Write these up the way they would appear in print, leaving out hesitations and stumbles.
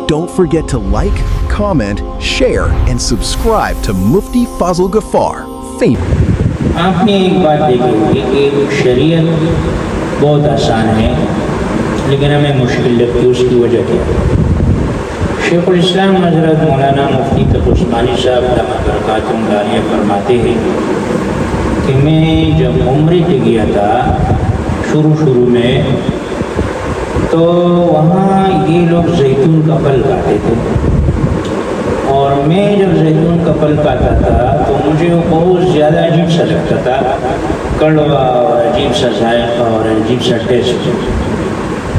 Don't forget to like, comment, share, and subscribe to Mufti Fazl Ghaffar. آپ نے ایک بات دیکھی ہوگی کہ شریعت بہت آسان ہے لیکن ہمیں مشکل لگتی ہے، اس کی وجہ کیا ہے؟ شیخ الاسلام حضرت مولانا مفتی تقی عثمانی صاحب دامت برکاتہم العالیہ فرماتے ہیں کہ میں جب عمرے پہ گیا تھا شروع میں تو وہاں یہ لوگ زیتون کا پھل کھاتے تھے، اور میں جب زیتون کا پھل کھاتا تھا تو مجھے وہ بہت زیادہ عجیب سا لگتا تھا، کڑوا اور عجیب سا ذائقہ اور عجیب سا ٹیسٹ،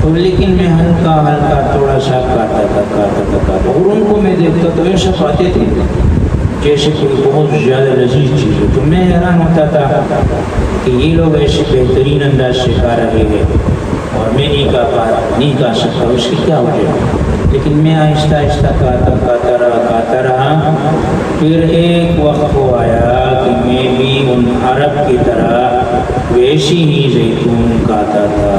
تو لیکن میں ہلکا تھوڑا سا کھاتا تھا، اور ان کو میں دیکھتا تو ایسا کھاتے تھے جیسے کوئی بہت زیادہ لذیذ چیز ہے، تو میں حیران ہوتا تھا کہ یہ لوگ ایسے بہترین انداز سے کھا رہے ہیں اور میں نہیں کھا سکتا، اس کی کیا وجہ ہے؟ لیکن میں آہستہ کھاتا رہا، پھر ایک وقت وہ آیا کہ میں بھی ان عرب کی طرح ویسی ہی زیتون کھاتا تھا۔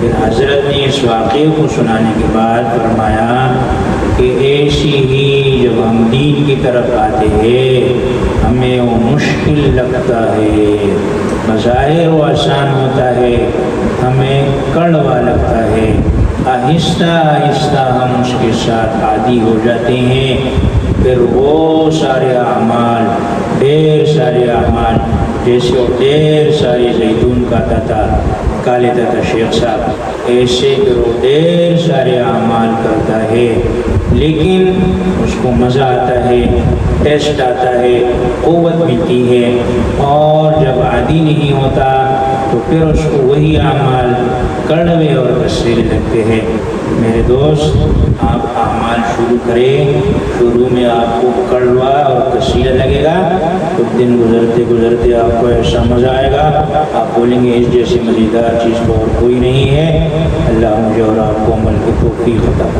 پھر حضرت نے اس واقعے کو سنانے کے بعد فرمایا کہ ایسی ہی جب ہم دین کی طرف آتے ہیں ہمیں وہ مشکل لگتا ہے، بظاہر وہ آسان ہوتا ہے، ہمیں کڑوا لگتا ہے، آہستہ ہم اس کے ساتھ عادی ہو جاتے ہیں، پھر وہ سارے اعمال ڈھیر سارے اعمال جیسے وہ ڈھیر ساری زیتون کھا لیتا تھا شیخ صاحب، ایسے پھر وہ ڈھیر سارے اعمال کرتا ہے، لیکن اس کو مزہ آتا ہے، ٹیسٹ آتا ہے، قوت ملتی ہے، اور جب عادی نہیں ہوتا تو پھر اس کو وہی اعمال کڑوے اور کثیرے لگتے ہیں۔ میرے دوست، آپ اعمال شروع کریں، شروع میں آپ کو کڑوا اور کثیرہ لگے گا، کچھ دن گزرتے آپ کو ایسا مزہ آئے گا، آپ بولیں گے اس جیسی مزیدار چیز تو اور کوئی نہیں ہے۔ اللہ مجھے اور آپ کو عمل کی توفیق عطا فرمائے۔